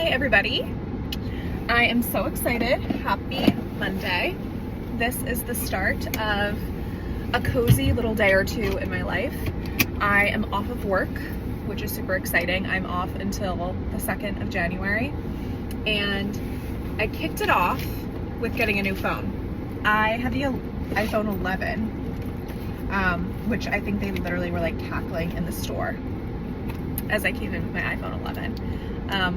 Hi everybody. I am so excited. Happy Monday. This is the start of a cozy little day or two in my life. I am off of work, which is super exciting. I'm off until the 2nd of January, and I kicked it off with getting a new phone. I have the iPhone 11, which I think they literally were like cackling in the store as I came in with my iPhone 11.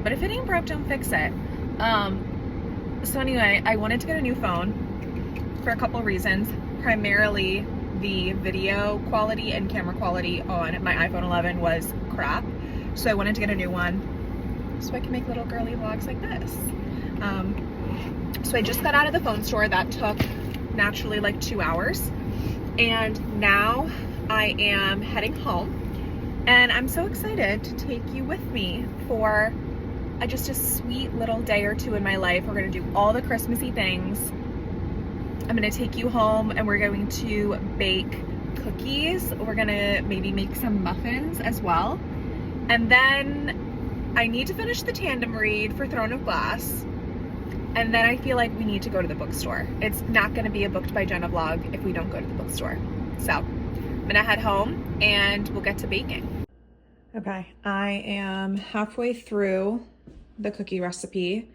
But if it ain't broke, don't fix it. So anyway, I wanted to get a new phone for a couple reasons. Primarily, the video quality and camera quality on my iPhone 11 was crap. So I wanted to get a new one so I can make little girly vlogs like this. So I just got out of the phone store. That took naturally like 2 hours. And now I am heading home. And I'm so excited to take you with me for just a sweet little day or two in my life. We're gonna do all the Christmassy things. I'm gonna take you home and we're going to bake cookies. We're gonna maybe make some muffins as well. And then I need to finish the Tandem read for Throne of Glass. And then I feel like we need to go to the bookstore. It's not gonna be a Booked by Jenna vlog if we don't go to the bookstore. So I'm gonna head home and we'll get to baking. Okay, I am halfway through the cookie recipe.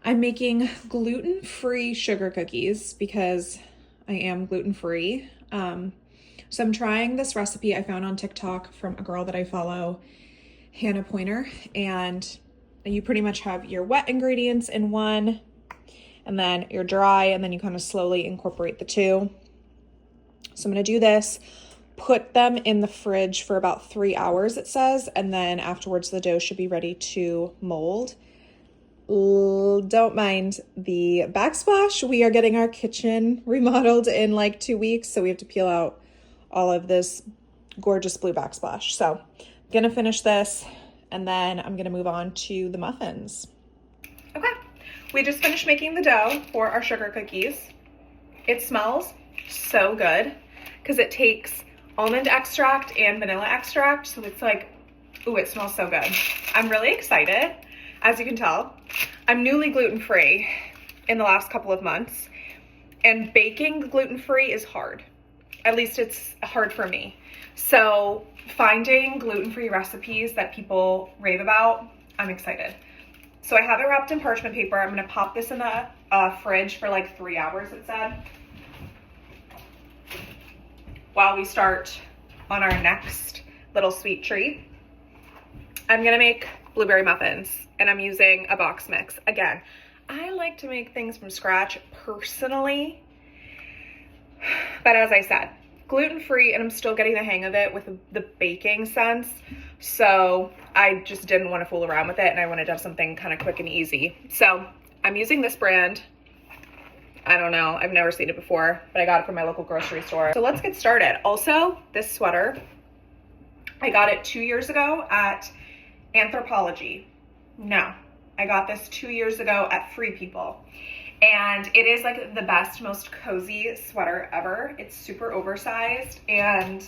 I'm making gluten-free sugar cookies because I am gluten-free. So I'm trying this recipe I found on TikTok from a girl that I follow, Hannah Pointer, and you pretty much have your wet ingredients in one, and then your dry, and then you kind of slowly incorporate the two. So I'm gonna do this, put them in the fridge for about 3 hours, it says, and then afterwards the dough should be ready to mold. Don't mind the backsplash. We are getting our kitchen remodeled in like 2 weeks, so we have to peel out all of this gorgeous blue backsplash. So I'm gonna finish this, and then I'm gonna move on to the muffins. Okay, we just finished making the dough for our sugar cookies. It smells so good because it takes almond extract and vanilla extract. So it's like, ooh, it smells so good. I'm really excited. As you can tell, I'm newly gluten-free in the last couple of months, and baking gluten-free is hard. At least it's hard for me. So finding gluten-free recipes that people rave about, I'm excited. So I have it wrapped in parchment paper. I'm gonna pop this in the fridge for like 3 hours, it said, while we start on our next little sweet treat. I'm gonna make blueberry muffins, and I'm using a box mix. Again, I like to make things from scratch personally, but as I said, gluten-free, and I'm still getting the hang of it with the baking sense. So I just didn't want to fool around with it, and I wanted to have something kind of quick and easy. So I'm using this brand. I don't know, I've never seen it before, but I got it from my local grocery store. So let's get started. Also, this sweater, I got it 2 years ago at Anthropology. No, I got this 2 years ago at Free People. And it is like the best, most cozy sweater ever. It's super oversized and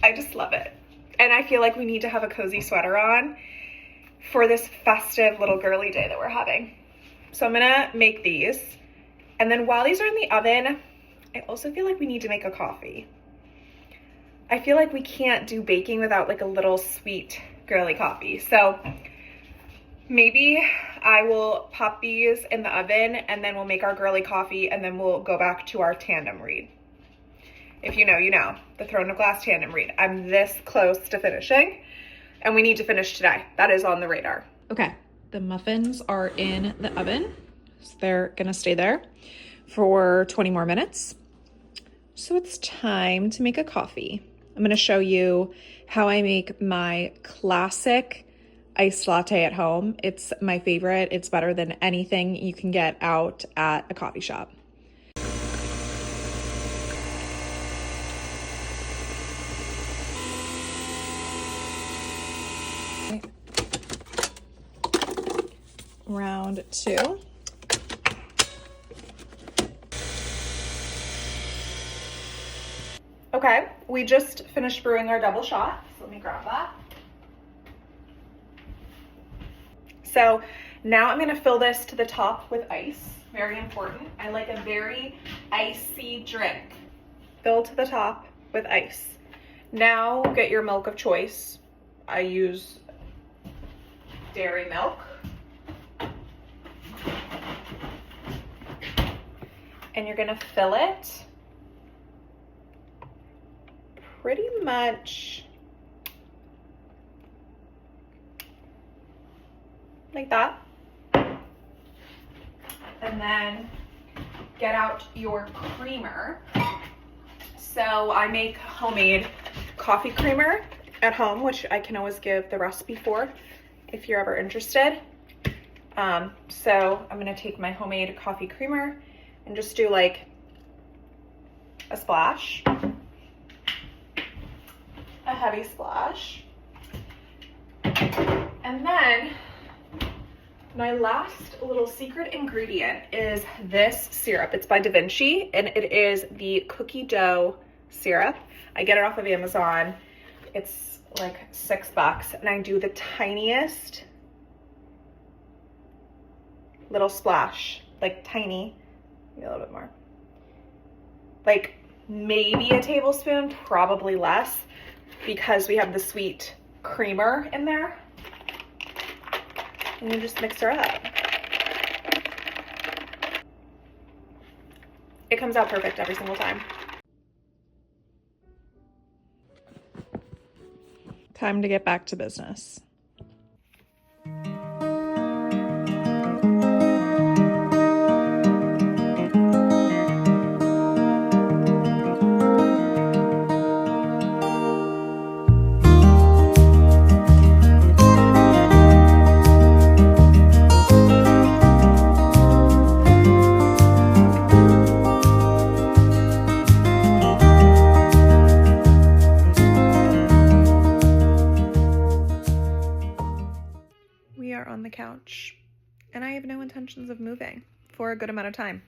I just love it. And I feel like we need to have a cozy sweater on for this festive little girly day that we're having. So I'm gonna make these. And then while these are in the oven, I also feel like we need to make a coffee. I feel like we can't do baking without like a little sweet girly coffee. So maybe I will pop these in the oven and then we'll make our girly coffee and then we'll go back to our Tandem read. If you know, you know, the Throne of Glass Tandem read. I'm this close to finishing and we need to finish today. That is on the radar. Okay, the muffins are in the oven. So they're gonna stay there for 20 more minutes. So it's time to make a coffee. I'm gonna show you how I make my classic iced latte at home. It's my favorite. It's better than anything you can get out at a coffee shop. Round two. Okay, we just finished brewing our double shot. So let me grab that. So now I'm gonna fill this to the top with ice. Very important. I like a very icy drink. Fill to the top with ice. Now get your milk of choice. I use dairy milk. And you're gonna fill it pretty much like that. And then get out your creamer. So I make homemade coffee creamer at home, which I can always give the recipe for if you're ever interested. So I'm gonna take my homemade coffee creamer and just do like a splash, a heavy splash. And then my last little secret ingredient is this syrup. It's by Da Vinci, and it is the cookie dough syrup. I get it off of Amazon. It's like $6, and I do the tiniest little splash, like tiny, maybe a little bit more. Like maybe a tablespoon, probably less, because we have the sweet creamer in there. And you just mix her up. It comes out perfect every single time. Time to get back to business. On the couch, and I have no intentions of moving for a good amount of time.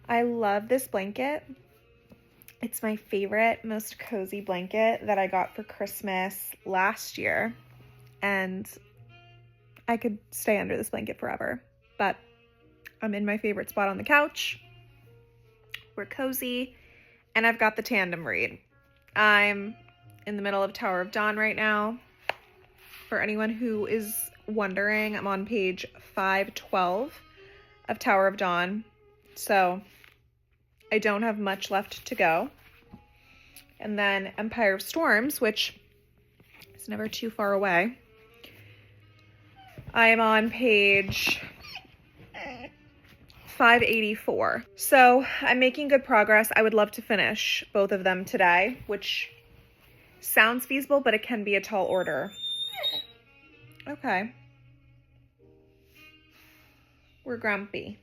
I love this blanket. It's my favorite, most cozy blanket that I got for Christmas last year, and I could stay under this blanket forever, but I'm in my favorite spot on the couch. We're cozy, and I've got the Tandem read. I'm in the middle of Tower of Dawn right now. For anyone who is wondering, I'm on page 512 of Tower of Dawn, so I don't have much left to go. And then Empire of Storms, which is never too far away. I am on page 584. So I'm making good progress. I would love to finish both of them today, which sounds feasible, but it can be a tall order. Okay. We're grumpy.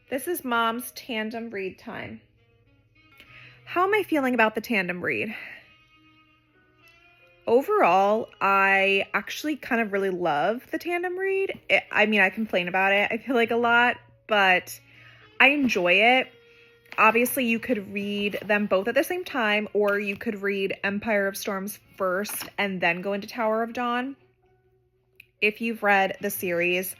This is Mom's Tandem read time. How am I feeling about the Tandem read? Overall, I actually kind of really love the Tandem read. I mean, I complain about it, I feel like, a lot, but I enjoy it. Obviously, you could read them both at the same time, or you could read Empire of Storms first and then go into Tower of Dawn. If you've read the series,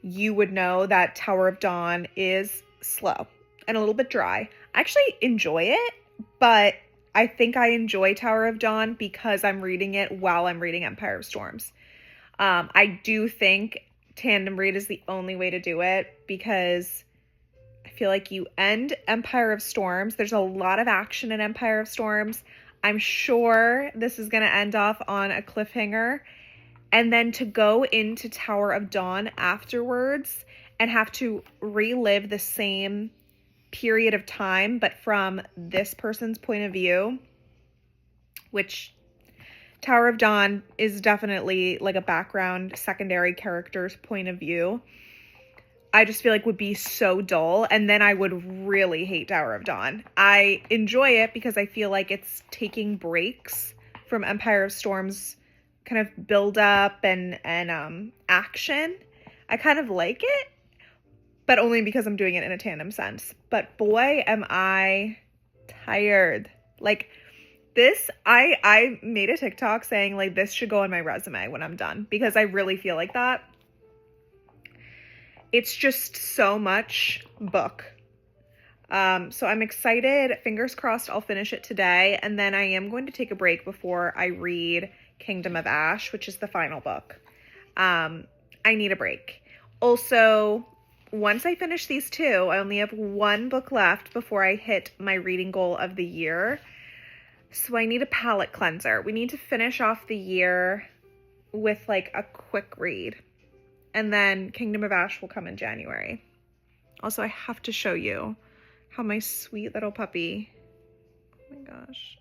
you would know that Tower of Dawn is slow and a little bit dry. I actually enjoy it, but I think I enjoy Tower of Dawn because I'm reading it while I'm reading Empire of Storms. I do think tandem read is the only way to do it because I feel like you end Empire of Storms. There's a lot of action in Empire of Storms. I'm sure this is going to end off on a cliffhanger. And then to go into Tower of Dawn afterwards and have to relive the same period of time, but from this person's point of view, which Tower of Dawn is definitely like a background secondary character's point of view, I just feel like would be so dull, and then I would really hate Tower of Dawn. I enjoy it because I feel like it's taking breaks from Empire of Storms kind of build up and action. I kind of like it, but only because I'm doing it in a tandem sense. But boy, am I tired. Like, This, I made a TikTok saying like this should go on my resume when I'm done, because I really feel like that. It's just so much book. So I'm excited. Fingers crossed I'll finish it today. And then I am going to take a break before I read Kingdom of Ash, which is the final book. I need a break. Also, once I finish these two, I only have one book left before I hit my reading goal of the year. So I need a palate cleanser. We need to finish off the year with like a quick read. And then Kingdom of Ash will come in January. Also, I have to show you how my sweet little puppy, oh my gosh.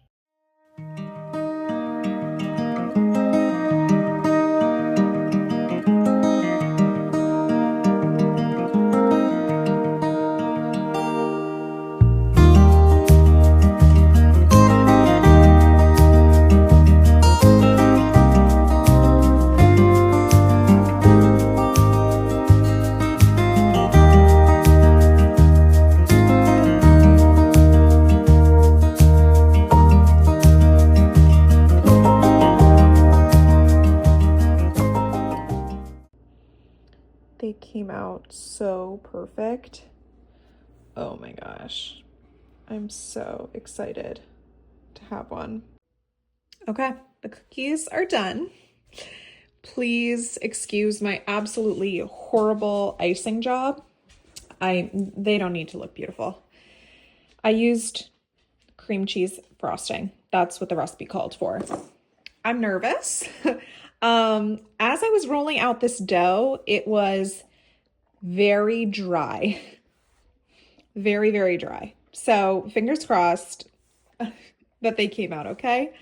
They came out so perfect. Oh my gosh. I'm so excited to have one. Okay, the cookies are done. Please excuse my absolutely horrible icing job. They don't need to look beautiful. I used cream cheese frosting. That's what the recipe called for. I'm nervous. As I was rolling out this dough, it was very dry. Very, very dry. So fingers crossed that they came out okay.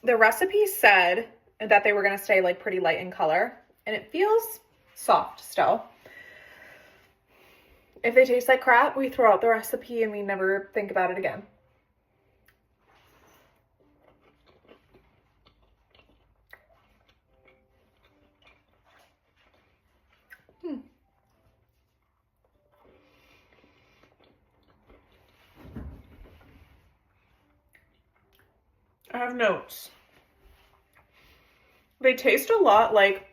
The recipe said that they were going to stay like pretty light in color, and it feels soft still. If they taste like crap, we throw out the recipe and we never think about it again. I have notes. They taste a lot like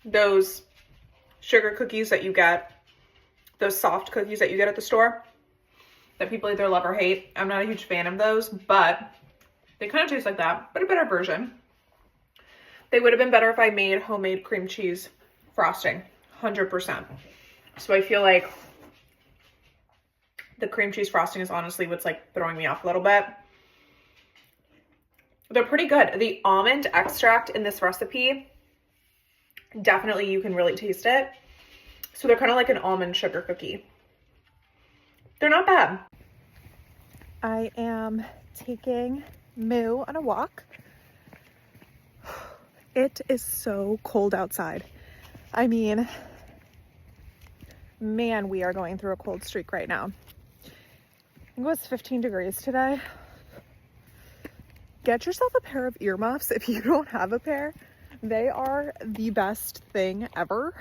those sugar cookies that you get, those soft cookies that you get at the store that people either love or hate. I'm not a huge fan of those, but they kind of taste like that, but a better version. They would have been better if I made homemade cream cheese frosting, 100%. So I feel like the cream cheese frosting is honestly what's like throwing me off a little bit. They're pretty good. The almond extract in this recipe, definitely you can really taste it. So they're kind of like an almond sugar cookie. They're not bad. I am taking Moo on a walk. It is so cold outside. I mean, man, we are going through a cold streak right now. I think it was 15 degrees today. Get yourself a pair of earmuffs if you don't have a pair. They are the best thing ever,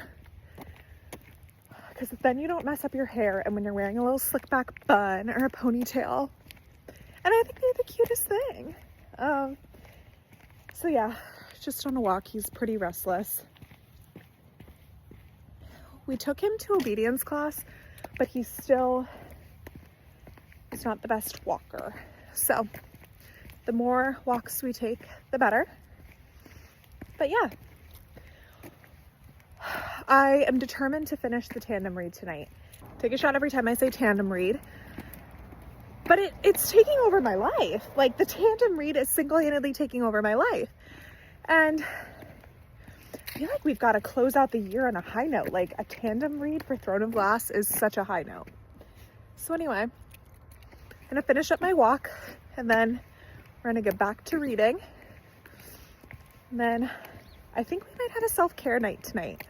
because then you don't mess up your hair, and when you're wearing a little slick back bun or a ponytail, and I think they're the cutest thing. So yeah, just on a walk. He's pretty restless. We took him to obedience class, but he's not the best walker. So the more walks we take, the better. But yeah, I am determined to finish the tandem read tonight. Take a shot every time I say tandem read. But it's taking over my life. Like, the tandem read is single-handedly taking over my life. And I feel like we've got to close out the year on a high note. Like, a tandem read for Throne of Glass is such a high note. So anyway, I'm gonna finish up my walk, and then we're gonna get back to reading. And then I think we might have a self-care night tonight.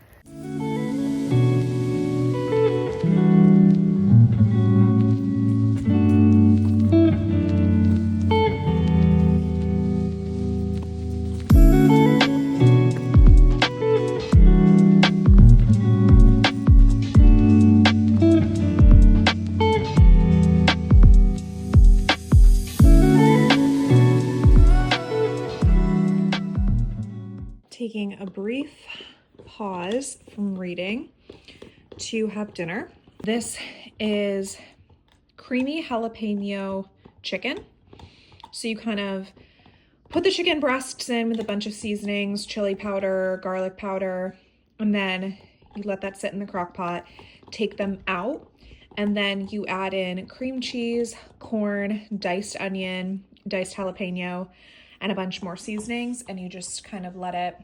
taking a brief pause from reading to have dinner. This is creamy jalapeno chicken. So you kind of put the chicken breasts in with a bunch of seasonings, chili powder, garlic powder, and then you let that sit in the crock pot, take them out, and then you add in cream cheese, corn, diced onion, diced jalapeno, and a bunch more seasonings, and you just kind of let it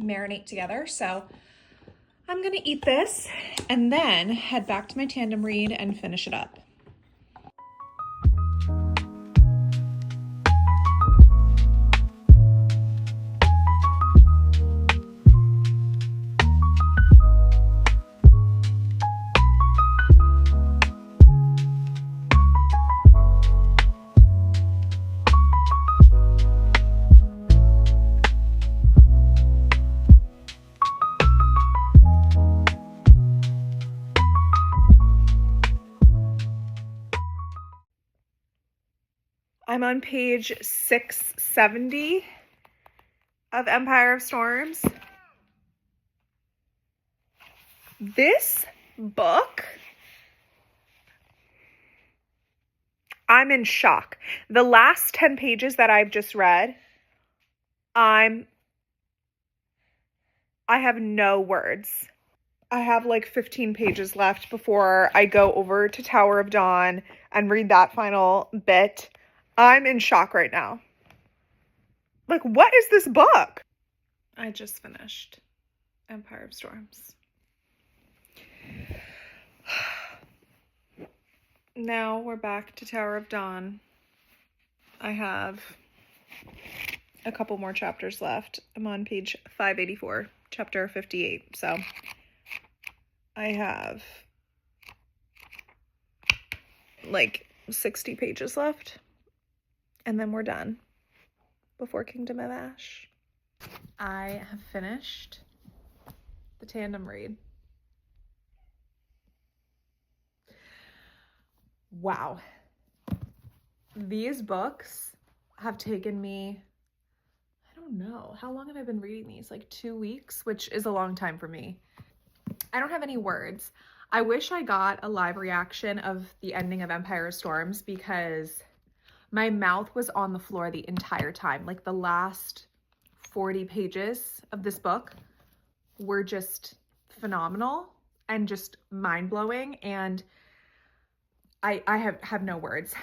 marinate together. So I'm gonna eat this and then head back to my tandem read and finish it up. I'm on page 670 of Empire of Storms. This book, I'm in shock. The last 10 pages that I've just read, I have no words. I have like 15 pages left before I go over to Tower of Dawn and read that final bit. I'm in shock right now. Like, what is this book? I just finished Empire of Storms. Now we're back to Tower of Dawn. I have a couple more chapters left. I'm on page 584, chapter 58. So I have like 60 pages left. And then we're done before Kingdom of Ash. I have finished the tandem read. Wow. These books have taken me, I don't know, how long have I been reading these? Like 2 weeks, which is a long time for me. I don't have any words. I wish I got a live reaction of the ending of Empire of Storms because my mouth was on the floor the entire time. Like the last 40 pages of this book were just phenomenal and just mind-blowing. And I have no words.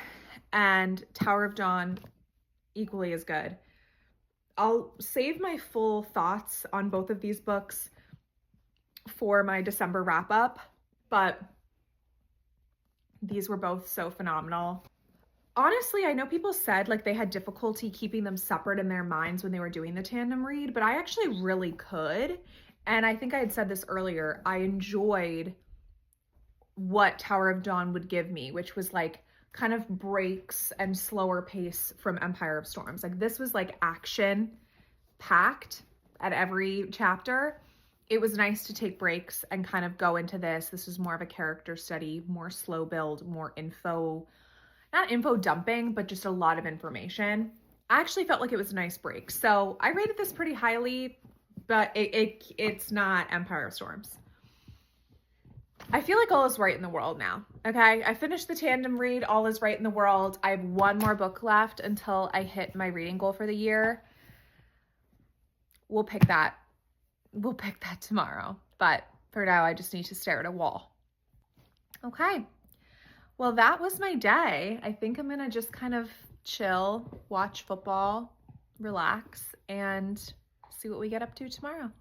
And Tower of Dawn equally as good. I'll save my full thoughts on both of these books for my December wrap up, but these were both so phenomenal. Honestly, I know people said like they had difficulty keeping them separate in their minds when they were doing the tandem read, but I actually really could. And I think I had said this earlier, I enjoyed what Tower of Dawn would give me, which was like kind of breaks and slower pace from Empire of Storms. Like this was like action packed at every chapter. It was nice to take breaks and kind of go into this. This was more of a character study, more slow build, more info, not info dumping, but just a lot of information. I actually felt like it was a nice break. So I rated this pretty highly, but it's not Empire of Storms. I feel like all is right in the world now, okay? I finished the tandem read, all is right in the world. I have one more book left until I hit my reading goal for the year. We'll pick that tomorrow. But for now, I just need to stare at a wall. Okay. Well, that was my day. I think I'm gonna just kind of chill, watch football, relax, and see what we get up to tomorrow.